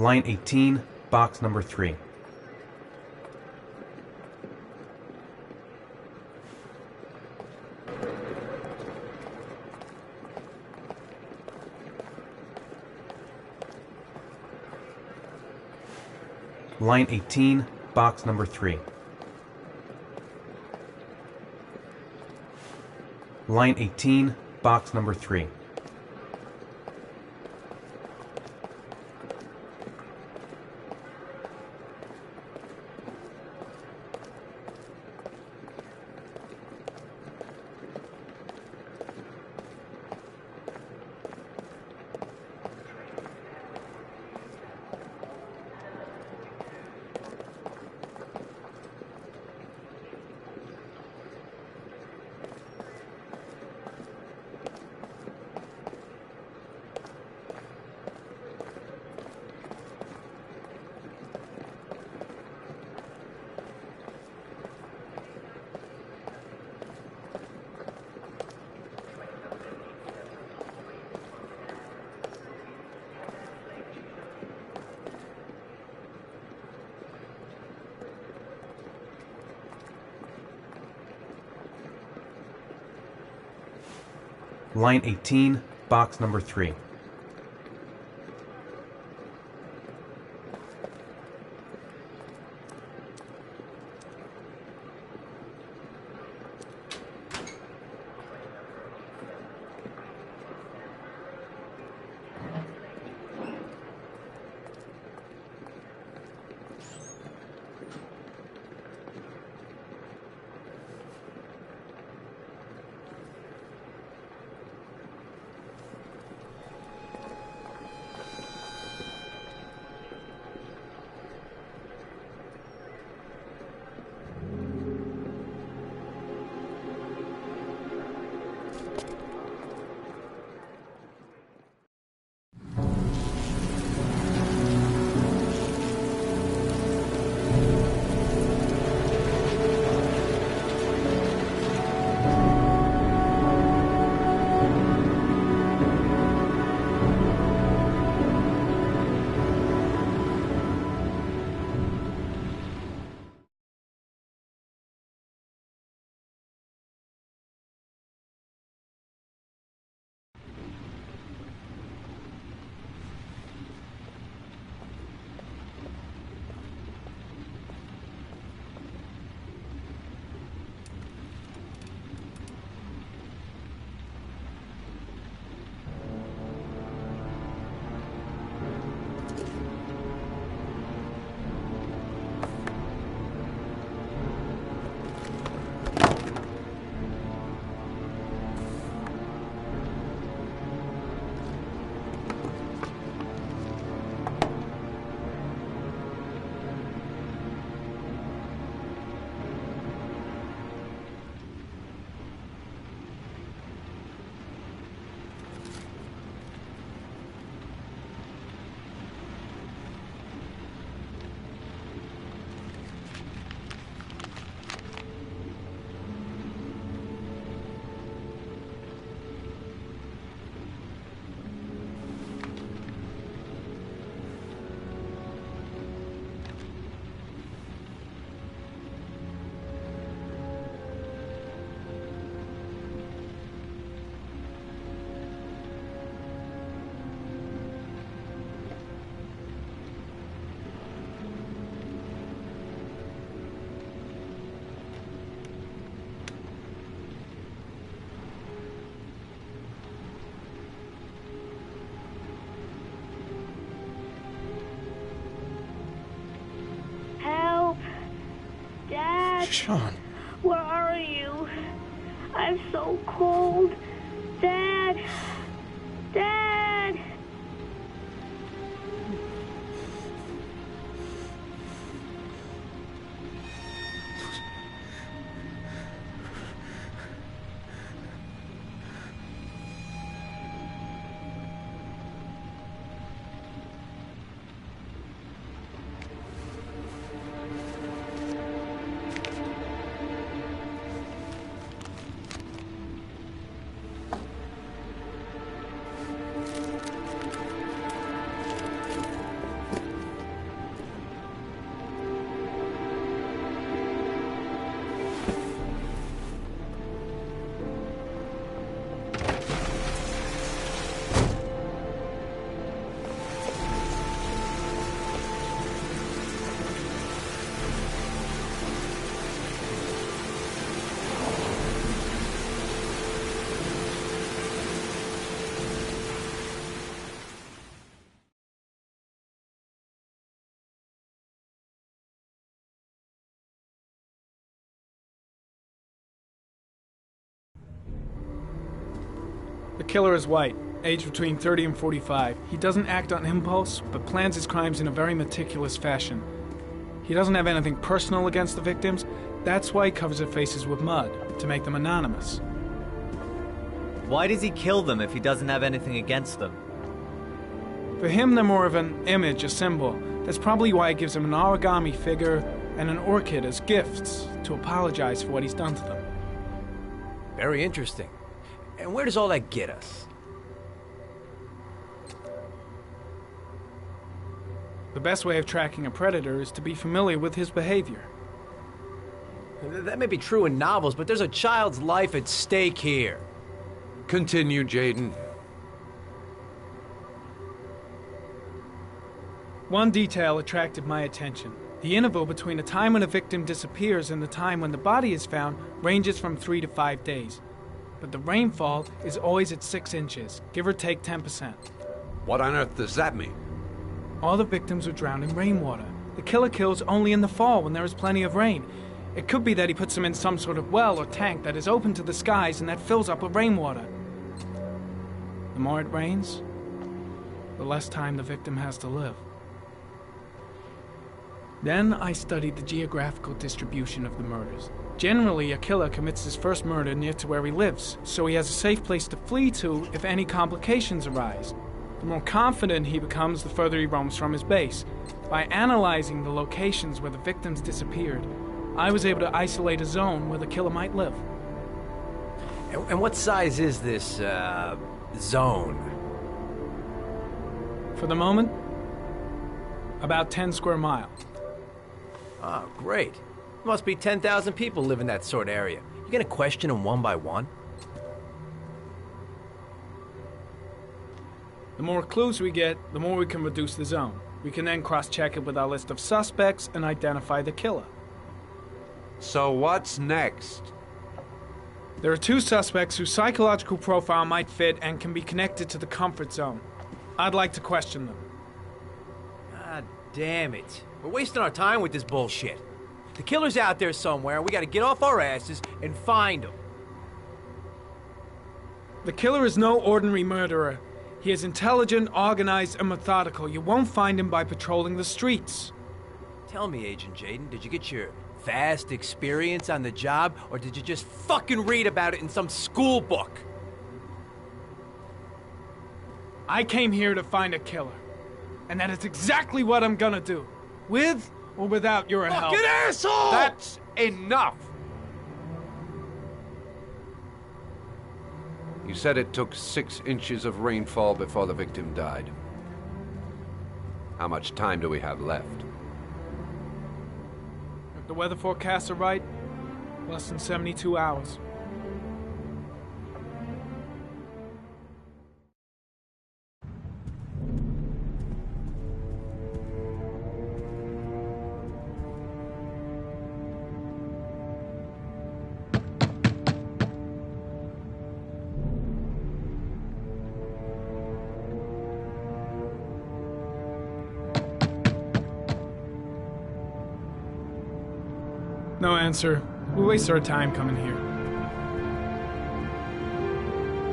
Line 18, box number 3. Line 18, box number 3. Line 18, box number 3. Line 18, box number 3. Dad? Sean. Where are you? I'm so cold. Dad! Dad! The killer is white, aged between 30 and 45. He doesn't act on impulse, but plans his crimes in a very meticulous fashion. He doesn't have anything personal against the victims. That's why he covers their faces with mud, to make them anonymous. Why does he kill them if he doesn't have anything against them? For him, they're more of an image, a symbol. That's probably why he gives them an origami figure and an orchid as gifts to apologize for what he's done to them. Very interesting. And where does all that get us? The best way of tracking a predator is to be familiar with his behavior. That may be true in novels, but there's a child's life at stake here. Continue, Jaden. One detail attracted my attention. The interval between the time when a victim disappears and the time when the body is found ranges from 3 to 5 days. But the rainfall is always at 6 inches, give or take 10%. What on earth does that mean? All the victims were drowned in rainwater. The killer kills only in the fall when there is plenty of rain. It could be that he puts them in some sort of well or tank that is open to the skies and that fills up with rainwater. The more it rains, the less time the victim has to live. Then I studied the geographical distribution of the murders. Generally, a killer commits his first murder near to where he lives, so he has a safe place to flee to if any complications arise. The more confident he becomes, the further he roams from his base. By analyzing the locations where the victims disappeared, I was able to isolate a zone where the killer might live. And what size is this, zone? For the moment, about 10 square miles. Oh, great. Must be 10,000 people live in that sort of area. You gonna question them one by one? The more clues we get, the more we can reduce the zone. We can then cross-check it with our list of suspects and identify the killer. So what's next? There are 2 suspects whose psychological profile might fit and can be connected to the comfort zone. I'd like to question them. God damn it. We're wasting our time with this bullshit. The killer's out there somewhere, we gotta get off our asses and find him. The killer is no ordinary murderer. He is intelligent, organized, and methodical. You won't find him by patrolling the streets. Tell me, Agent Jaden, did you get your vast experience on the job, or did you just fucking read about it in some school book? I came here to find a killer. And that is exactly what I'm gonna do. With or without your help. Fucking asshole! That's enough! You said it took 6 inches of rainfall before the victim died. How much time do we have left? If the weather forecasts are right, less than 72 hours. No answer. We waste our time coming here.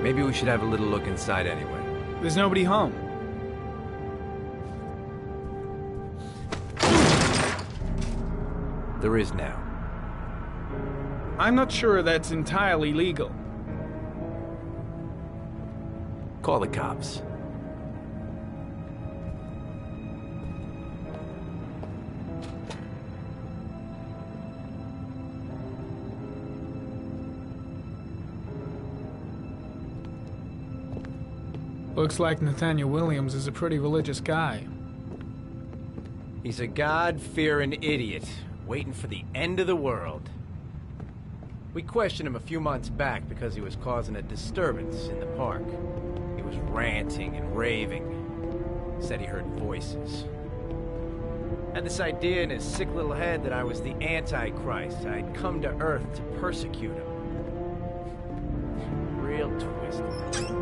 Maybe we should have a little look inside anyway. There's nobody home. There is now. I'm not sure that's entirely legal. Call the cops. Looks like Nathaniel Williams is a pretty religious guy. He's a God-fearing idiot, waiting for the end of the world. We questioned him a few months back because he was causing a disturbance in the park. He was ranting and raving. Said he heard voices. Had this idea in his sick little head that I was the Antichrist. I'd come to Earth to persecute him. Real twisted.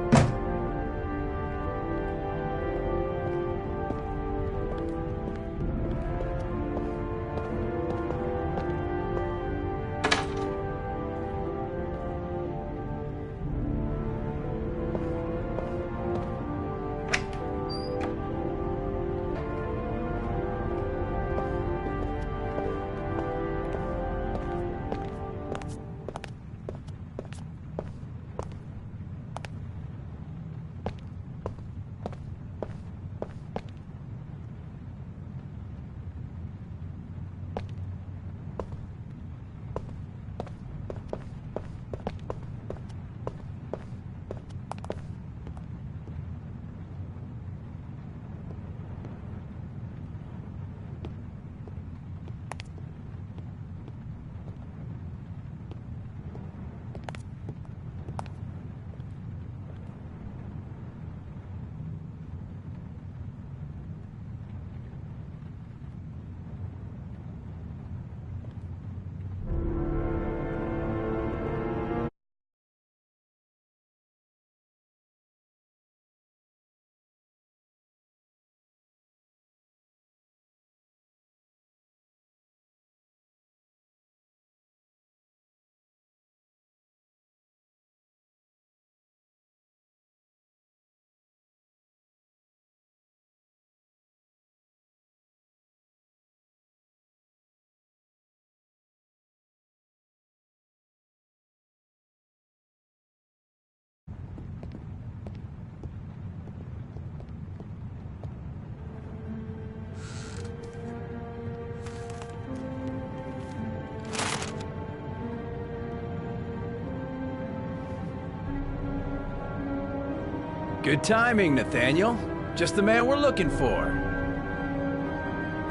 Good timing, Nathaniel. Just the man we're looking for.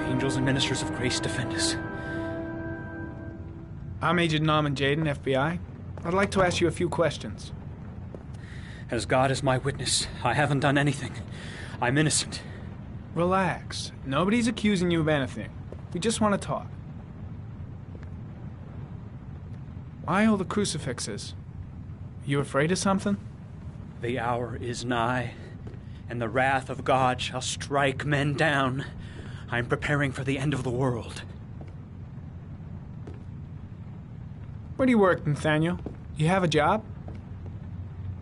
Angels and ministers of grace defend us. I'm Agent Norman Jaden, FBI. I'd like to ask you a few questions. As God is my witness, I haven't done anything. I'm innocent. Relax. Nobody's accusing you of anything. We just want to talk. Why all the crucifixes? You afraid of something? The hour is nigh, and the wrath of God shall strike men down. I'm preparing for the end of the world. Where do you work, Nathaniel? You have a job?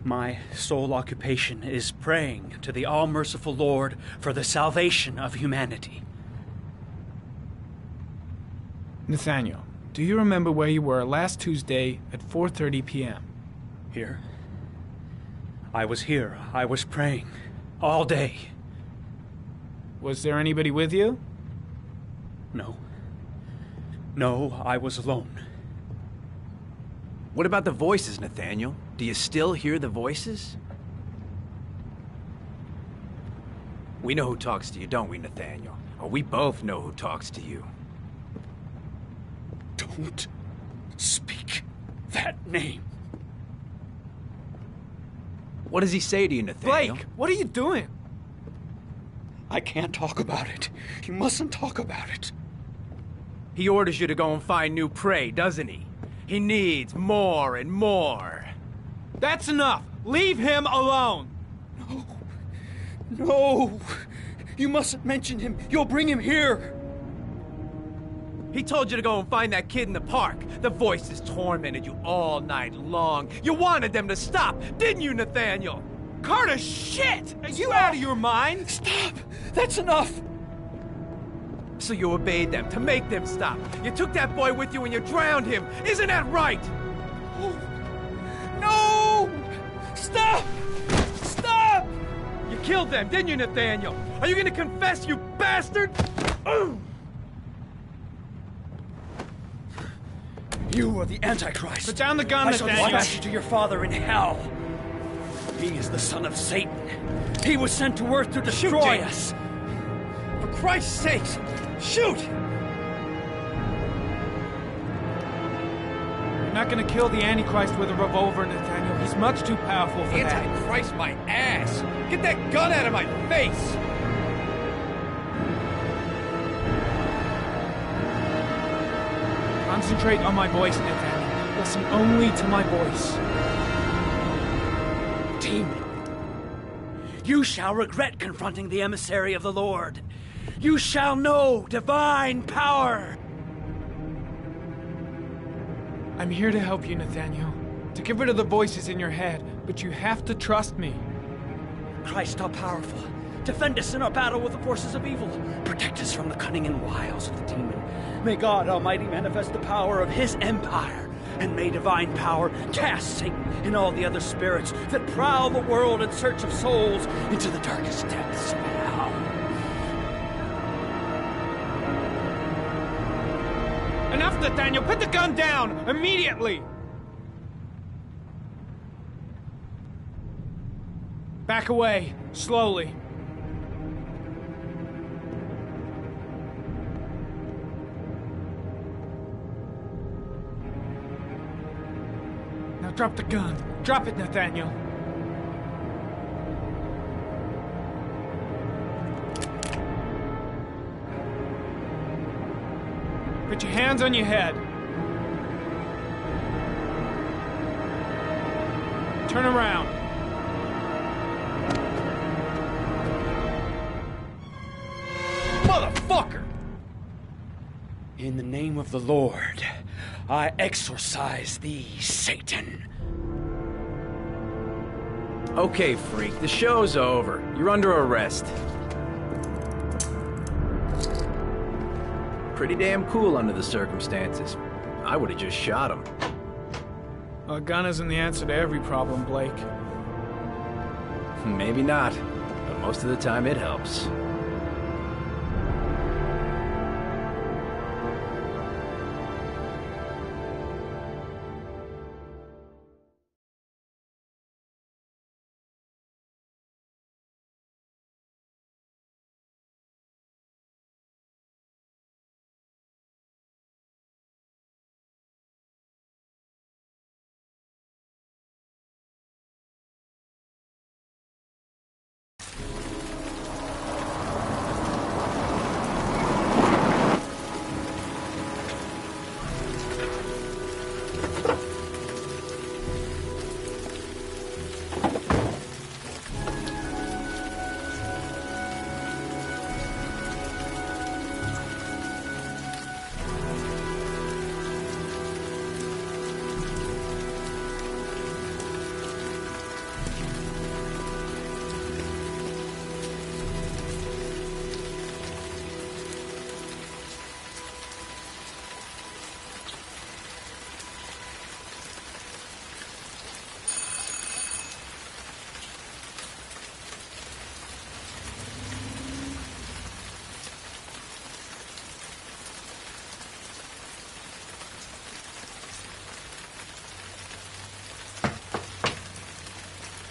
My sole occupation is praying to the all-merciful Lord for the salvation of humanity. Nathaniel, do you remember where you were last Tuesday at 4:30 p.m.? Here? I was here. I was praying. All day. Was there anybody with you? No. No, I was alone. What about the voices, Nathaniel? Do you still hear the voices? We know who talks to you, don't we, Nathaniel? Or we both know who talks to you. Don't speak that name. What does he say to you, Nathaniel? Blake, what are you doing? I can't talk about it. You mustn't talk about it. He orders you to go and find new prey, doesn't he? He needs more and more. That's enough! Leave him alone! No. No! You mustn't mention him. You'll bring him here. He told you to go and find that kid in the park. The voices tormented you all night long. You wanted them to stop, didn't you, Nathaniel? Carter, shit! Are you out of your mind? Stop! That's enough! So you obeyed them to make them stop. You took that boy with you and you drowned him. Isn't that right? No! Stop! Stop! You killed them, didn't you, Nathaniel? Are you gonna confess, you bastard? You are the Antichrist. Put down the gun, I shall Nathaniel. dispatch you to your father in hell. He is the son of Satan. He was sent to earth to destroy us. For Christ's sakes, shoot! You're not gonna kill the Antichrist with a revolver, Nathaniel. He's much too powerful for that. Antichrist, my ass! Get that gun out of my face! Concentrate on my voice, Nathaniel. Listen only to my voice. Demon, you shall regret confronting the emissary of the Lord. You shall know divine power. I'm here to help you, Nathaniel. To get rid of the voices in your head, but you have to trust me. Christ all powerful, defend us in our battle with the forces of evil. Protect us from the cunning and wiles of the demon. May God Almighty manifest the power of his empire, and may divine power cast Satan and all the other spirits that prowl the world in search of souls into the darkest depths of hell. Enough, Nathaniel! Put the gun down! Immediately! Back away, slowly. Now drop the gun. Drop it, Nathaniel. Put your hands on your head. Turn around. Motherfucker! In the name of the Lord, I exorcise thee, Satan. Okay, freak, the show's over. You're under arrest. Pretty damn cool under the circumstances. I would have just shot him. A gun isn't the answer to every problem, Blake. Maybe not, but most of the time it helps.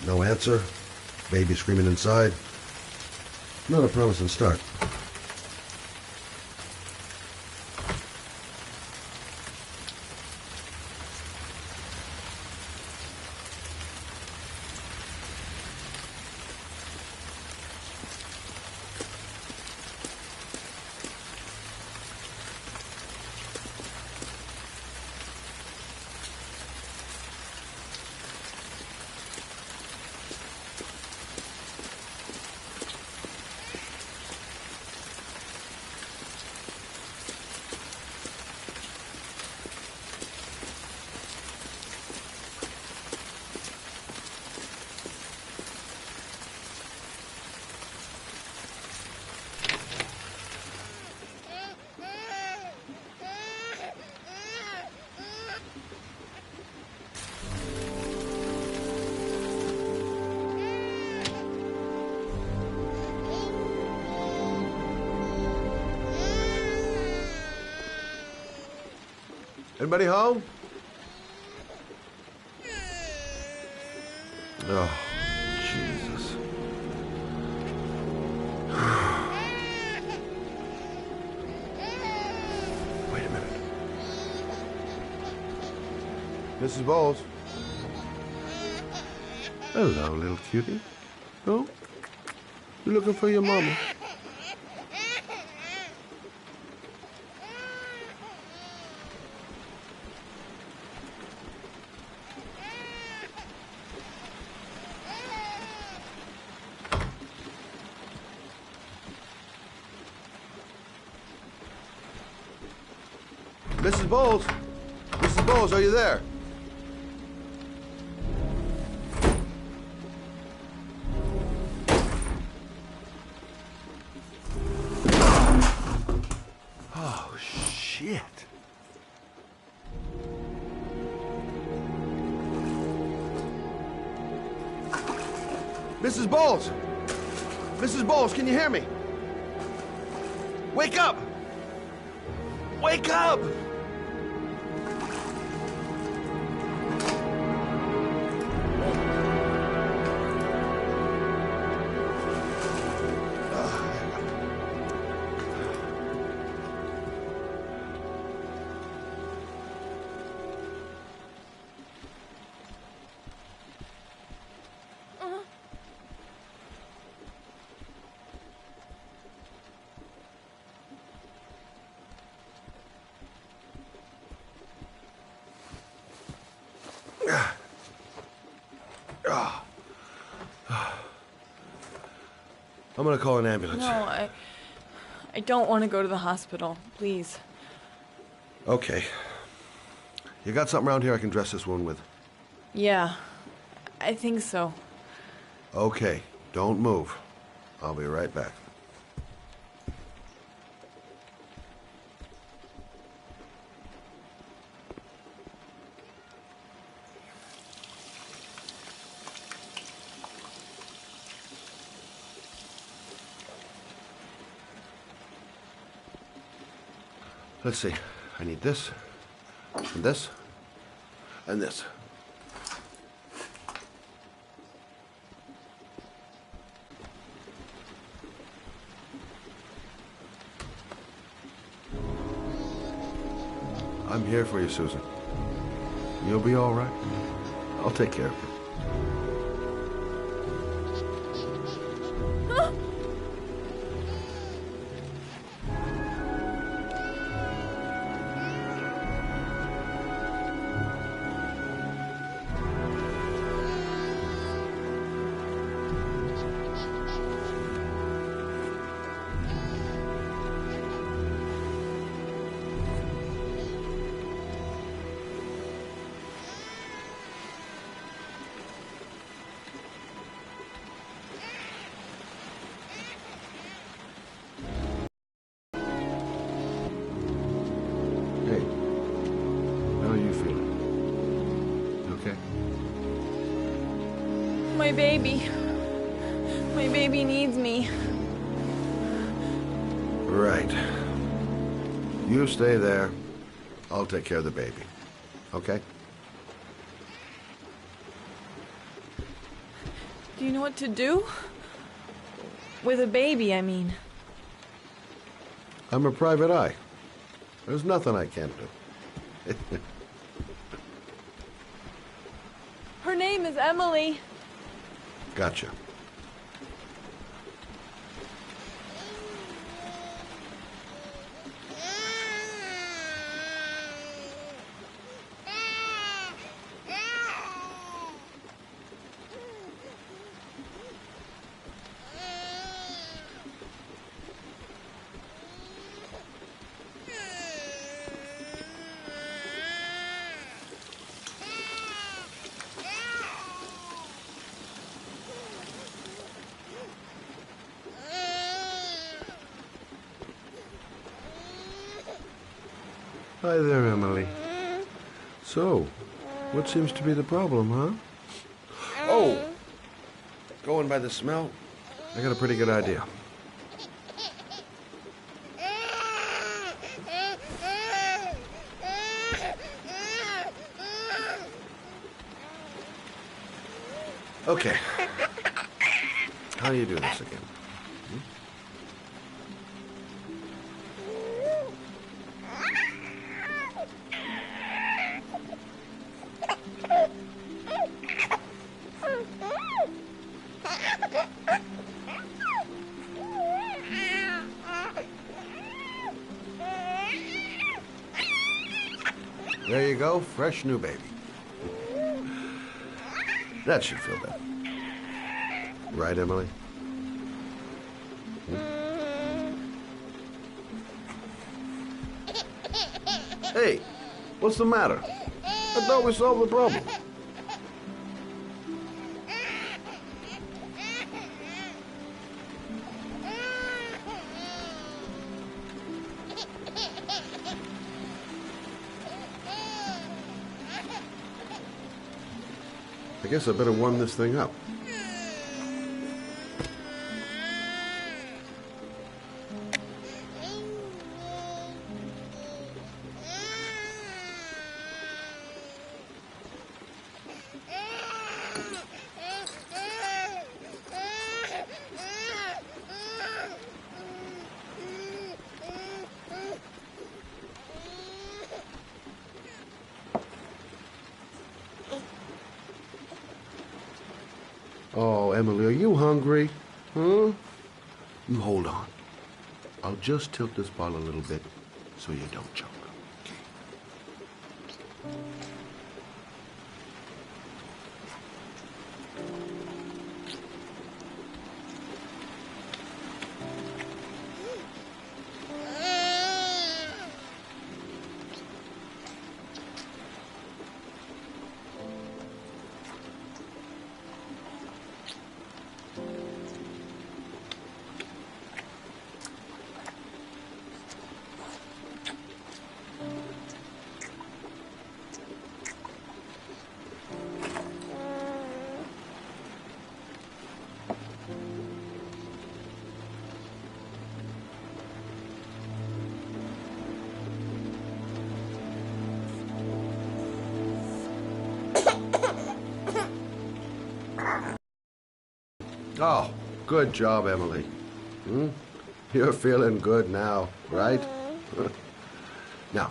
No answer. Baby screaming inside. Not a promising start. Anybody home? Oh, Jesus. Wait a minute. Mrs. Bowles. Hello, little cutie. Oh? You looking for your mama? Mrs. Bowles? Mrs. Bowles, are you there? Oh, shit. Mrs. Bowles! Mrs. Bowles, can you hear me? Wake up! Wake up! I'm gonna call an ambulance. No, I don't want to go to the hospital. Please. Okay. You got something around here I can dress this wound with? Yeah, I think so. Okay, don't move. I'll be right back. Let's see. I need this, and this, and this. I'm here for you, Susan. You'll be all right. I'll take care of you. Hey, how are you feeling? You okay? My baby. My baby needs me. Right. You stay there. I'll take care of the baby. Okay? Do you know what to do? With a baby, I mean. I'm a private eye. There's nothing I can't do. Her name is Emily. Gotcha. Hi there, Emily. So, what seems to be the problem, huh? Oh! Going by the smell, I got a pretty good idea. Okay. How do you do this again? There you go, fresh new baby. That should feel better. Right, Emily? Hey, what's the matter? I thought we solved the problem. I guess I better warm this thing up. Oh, Emily, are you hungry? Huh? You hold on. I'll just tilt this ball a little bit so you don't choke. Oh, good job, Emily. You're feeling good now, right? Now,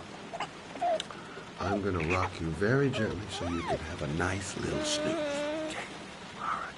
I'm gonna rock you very gently so you can have a nice little snooze. Okay, all right.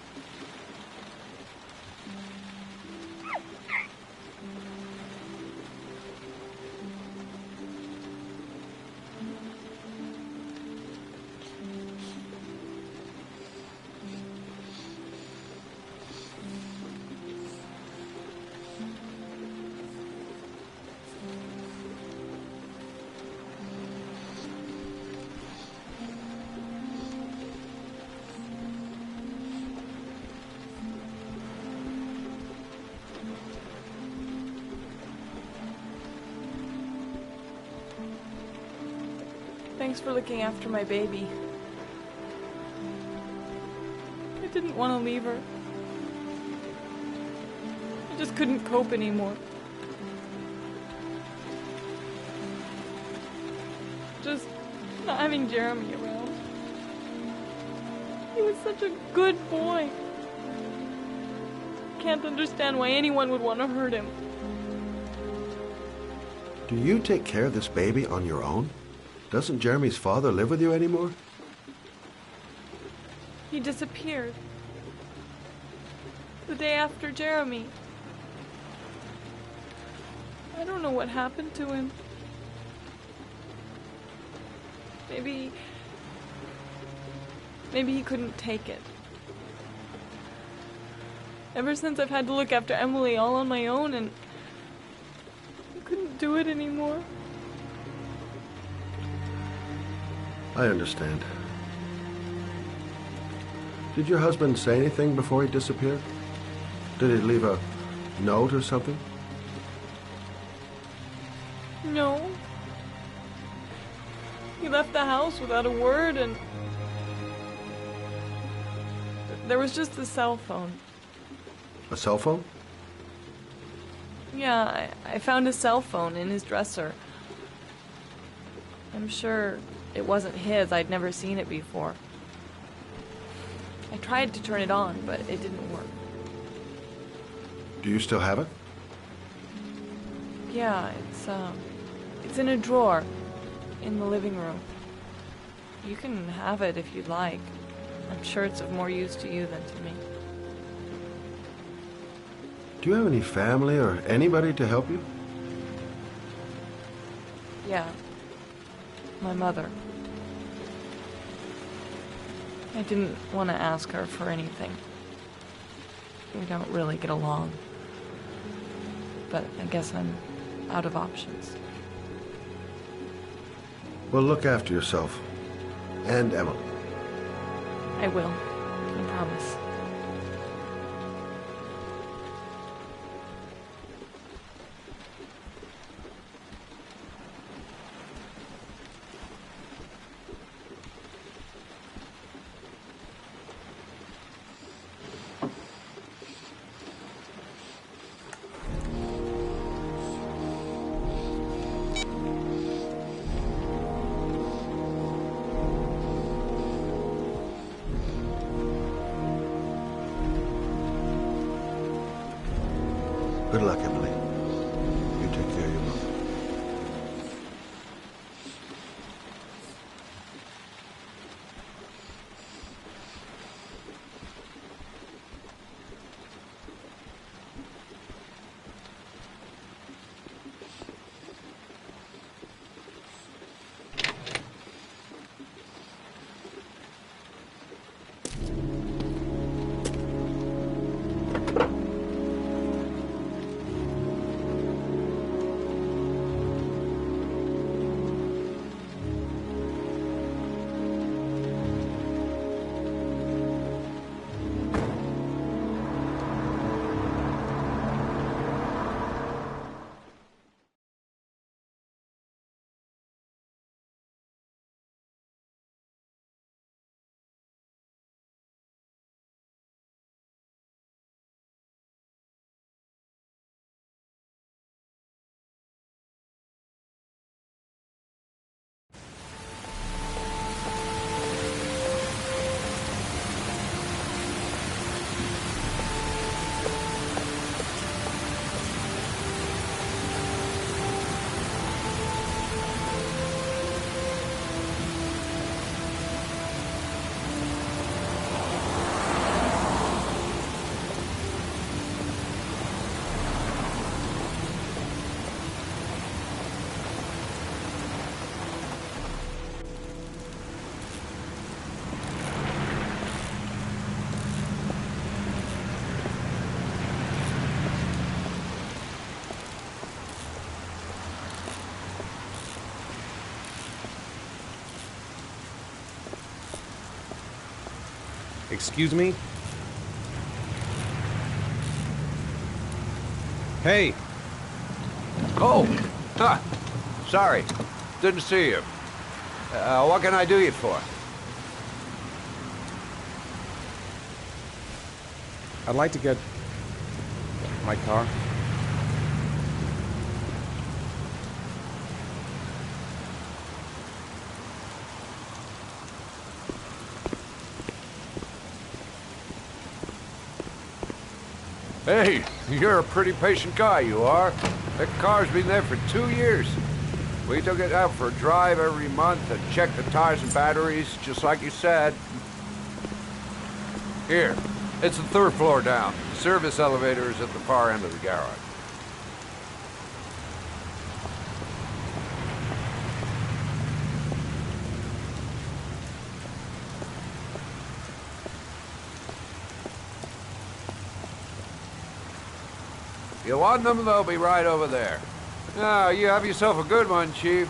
Thanks for looking after my baby. I didn't want to leave her. I just couldn't cope anymore. Just not having Jeremy around. He was such a good boy. Can't understand why anyone would want to hurt him. Do you take care of this baby on your own? Doesn't Jeremy's father live with you anymore? He disappeared. The day after Jeremy. I don't know what happened to him. Maybe he couldn't take it. Ever since I've had to look after Emily all on my own, and I couldn't do it anymore. I understand. Did your husband say anything before he disappeared? Did he leave a note or something? No. He left the house without a word, and there was just a cell phone. A cell phone? Yeah, I found a cell phone in his dresser. I'm sure it wasn't his. I'd never seen it before. I tried to turn it on, but it didn't work. Do you still have it? Yeah, it's in a drawer in the living room. You can have it if you'd like. I'm sure it's of more use to you than to me. Do you have any family or anybody to help you? Yeah. My mother. I didn't want to ask her for anything. We don't really get along. But I guess I'm out of options. Well, look after yourself. And Emily. I will. I promise. Good luck, Emily. You take care of your mother. Excuse me? Hey! Oh! Huh. Sorry. Didn't see you. What can I do you for? I'd like to get my car. Hey, you're a pretty patient guy, you are. That car's been there for 2 years. We took it out for a drive every month and checked the tires and batteries, just like you said. Here, it's the 3rd floor down. The service elevator is at the far end of the garage. You want them, they'll be right over there. Now, you have yourself a good one, Chief.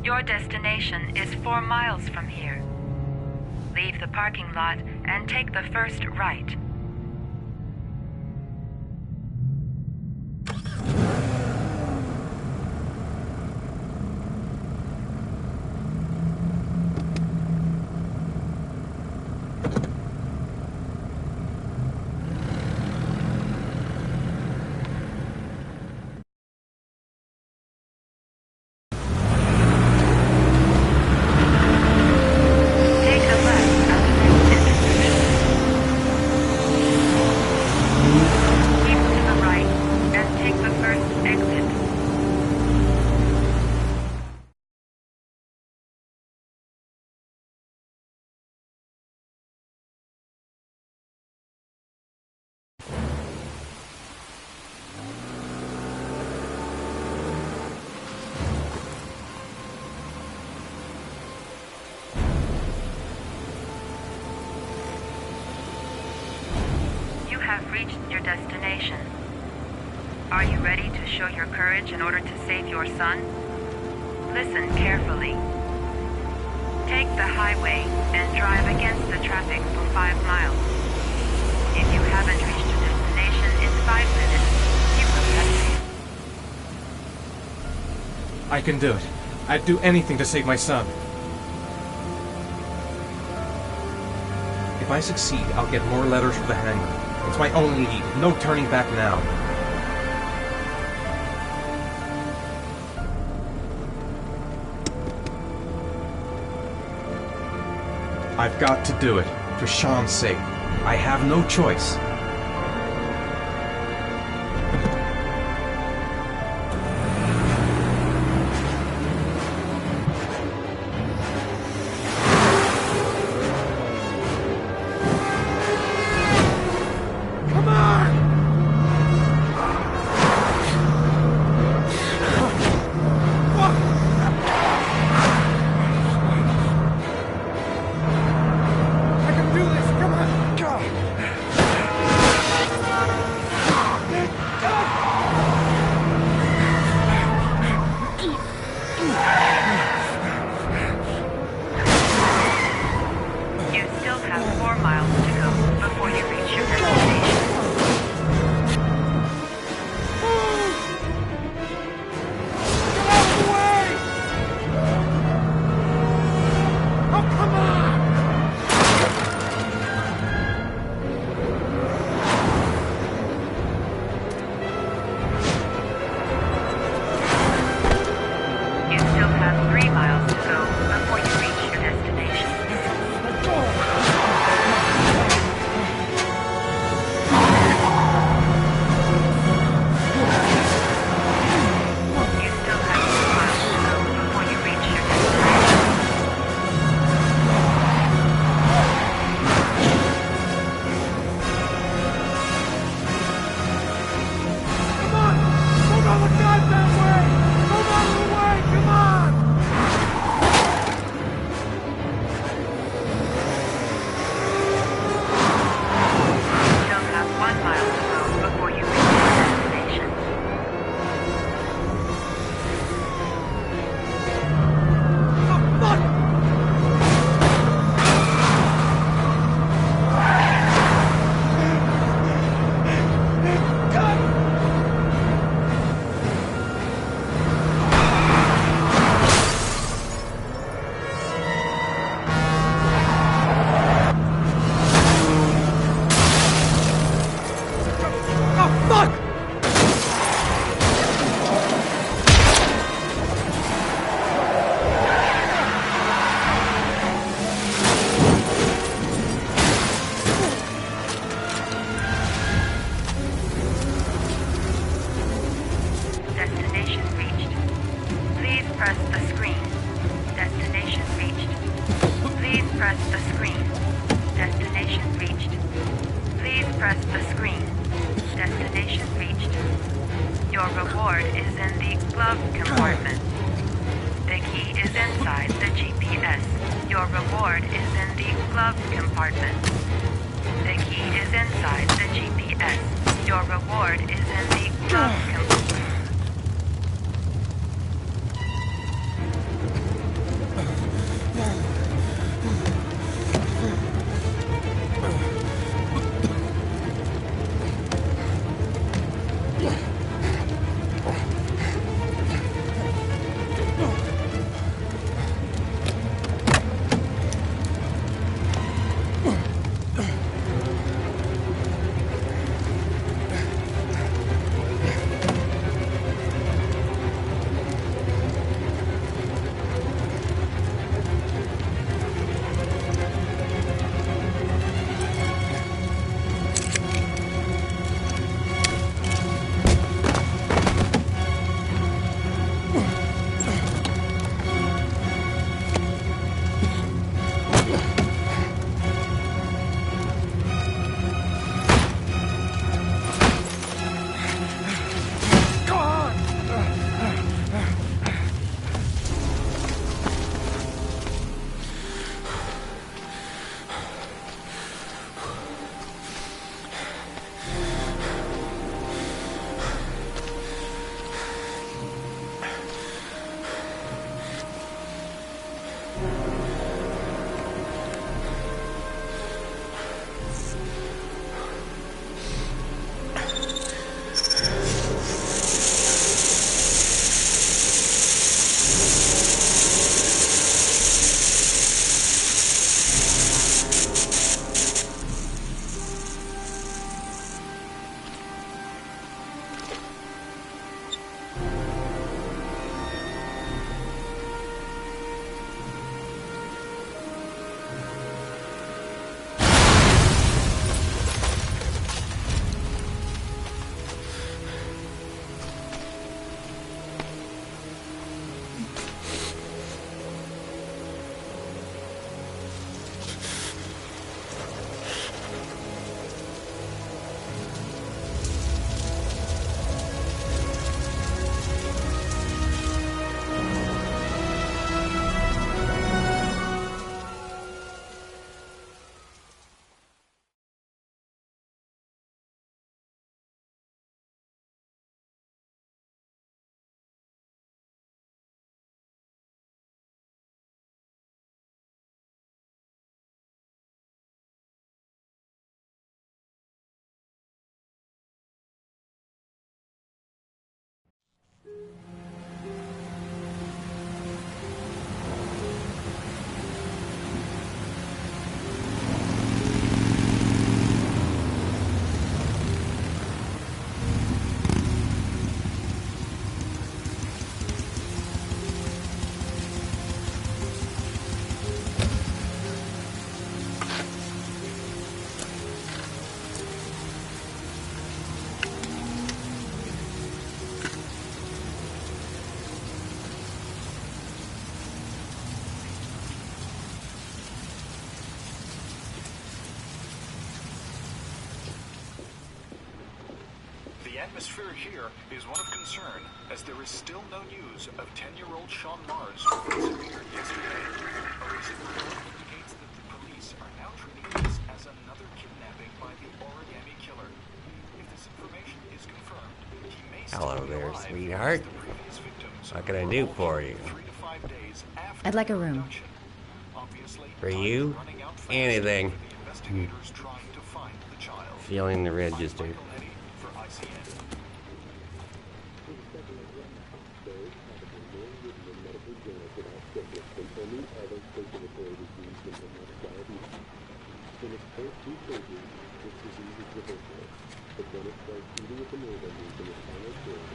Your destination is 4 miles from here. Leave the parking lot and take the first right. Reached your destination. Are you ready to show your courage in order to save your son? Listen carefully. Take the highway and drive against the traffic for 5 miles. If you haven't reached your destination in 5 minutes, you will have failed. I can do it. I'd do anything to save my son. If I succeed, I'll get more letters for the hangar. It's my only lead. No turning back now. I've got to do it. For Sean's sake. I have no choice. Press the screen. Destination reached. Your reward is in the glove compartment. The key is inside the GPS. Your reward is in the glove compartment. The key is inside the GPS. Your reward is in the glove compartment. atmosphere here is one of concern, as there is still no news of 10-year-old Sean Mars, who disappeared yesterday. A recent report indicates that the police are now treating this as another kidnapping by the origami killer. If this information is confirmed, he may still Hello be there, alive, sweetheart. as the previous victims What can I were do all for killed you? 3 to 5 days after I'd like a their room. abduction. Obviously, For time is you? running out fast Anything. for the investigators trying to find the child. Feeling the register. For ICN.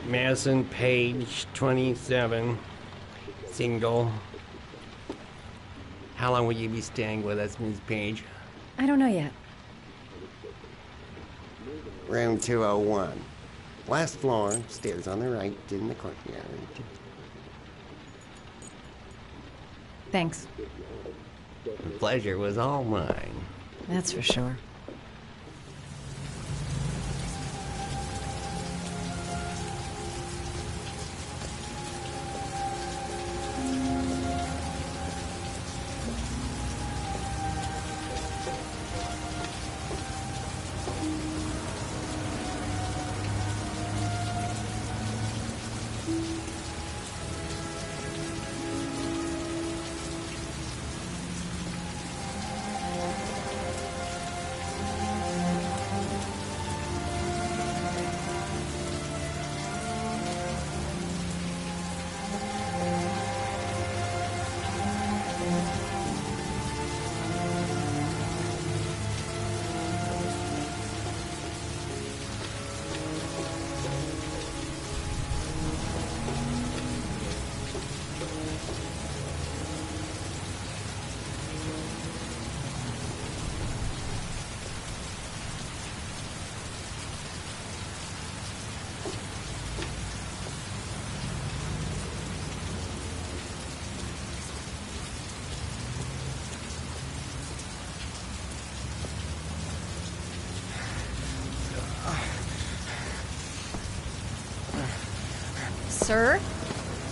Madison, page 27, single. How long will you be staying with us, Ms. Page? I don't know yet. Room 201. Last floor, stairs on the right, in the courtyard. Thanks. The pleasure was all mine. That's for sure. Sir?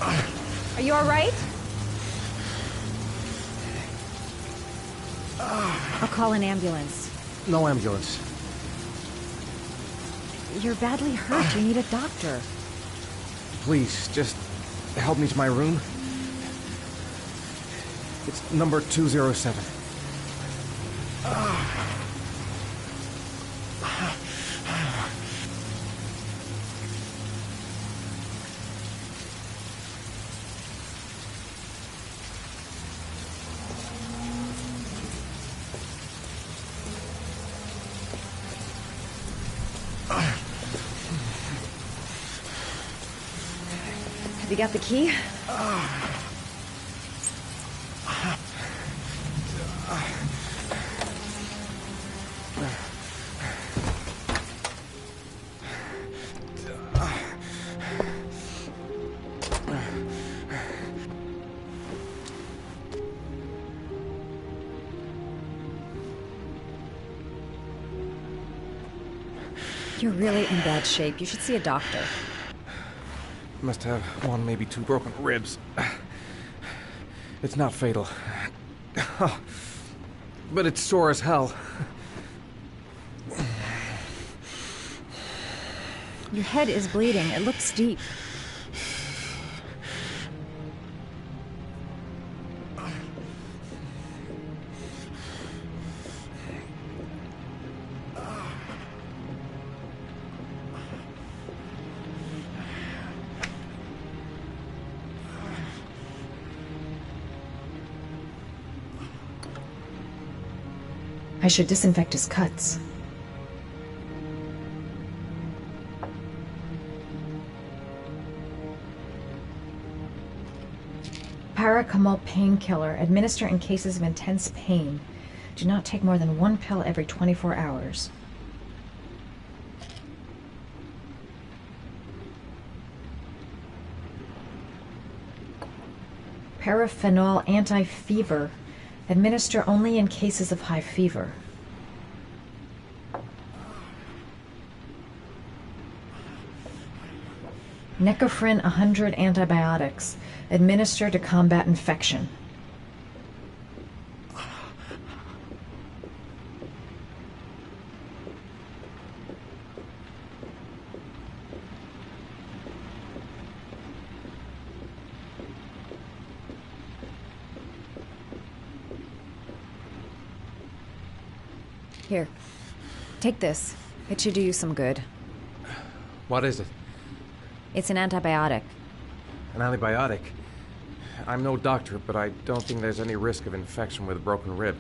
Are you all right? I'll call an ambulance. No ambulance. You're badly hurt. You need a doctor. Please, just help me to my room. It's number 207. Have you got the key? You're really in bad shape. You should see a doctor. Must have one, maybe two broken ribs. It's not fatal. But it's sore as hell. Your head is bleeding. It looks deep. I should disinfect his cuts. Paracetamol painkiller. Administer in cases of intense pain. Do not take more than one pill every 24 hours. Paraphenol anti-fever. Administer only in cases of high fever. Necophren 100 antibiotics. Administer to combat infection. Here. Take this. It should do you some good. What is it? It's an antibiotic. An antibiotic? I'm no doctor, but I don't think there's any risk of infection with a broken rib.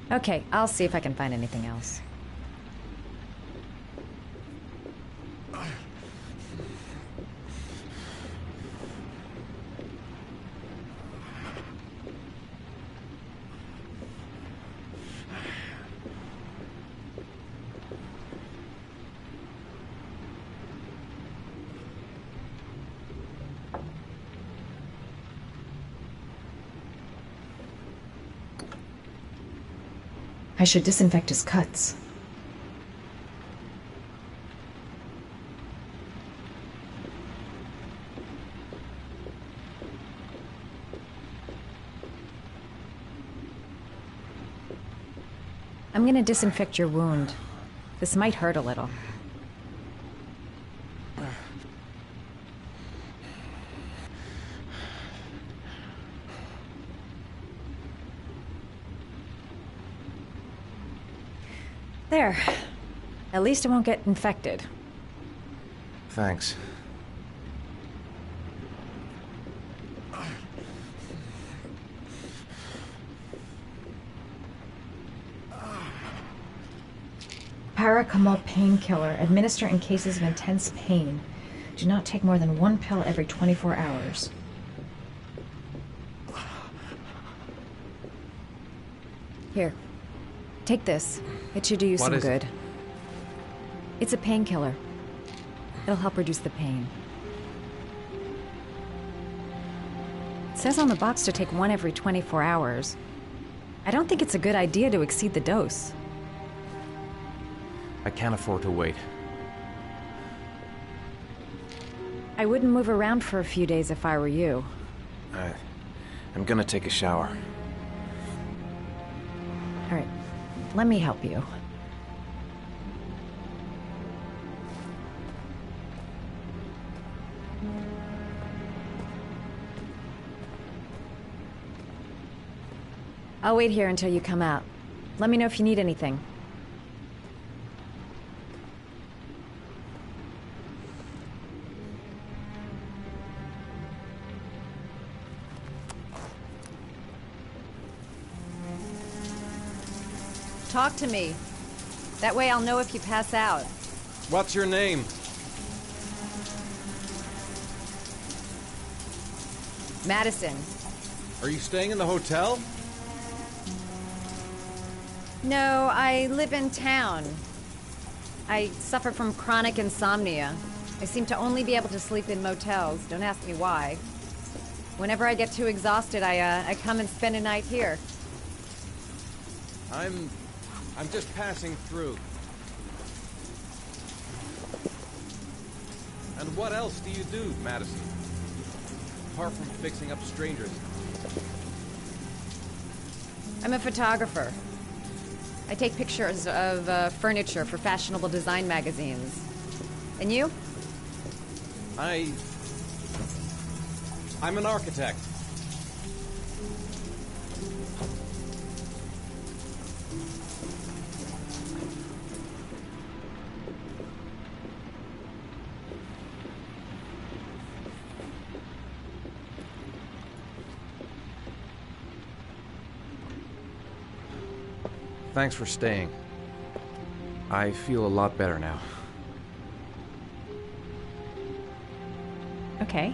Okay, I'll see if I can find anything else. I should disinfect his cuts. I'm gonna disinfect your wound. This might hurt a little. There. At least it won't get infected. Thanks. Paracetamol painkiller. Administer in cases of intense pain. Do not take more than 1 pill every 24 hours. Here. Take this. It should do you some good. It's a painkiller. It'll help reduce the pain. It says on the box to take 1 every 24 hours. I don't think it's a good idea to exceed the dose. I can't afford to wait. I wouldn't move around for a few days if I were you. I'm gonna take a shower. All right. Let me help you. I'll wait here until you come out. Let me know if you need anything. Talk to me. That way I'll know if you pass out. What's your name? Madison. Are you staying in the hotel? No, I live in town. I suffer from chronic insomnia. I seem to only be able to sleep in motels. Don't ask me why. Whenever I get too exhausted, I come and spend a night here. I'm just passing through. And what else do you do, Madison? Apart from fixing up strangers. I'm a photographer. I take pictures of furniture for fashionable design magazines. And you? I'm an architect. Thanks for staying. I feel a lot better now. Okay.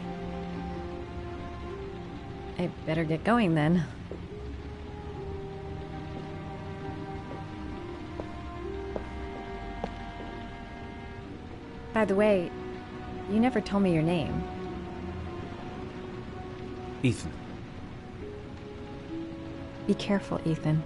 I better get going then. By the way, you never told me your name. Ethan. Be careful, Ethan.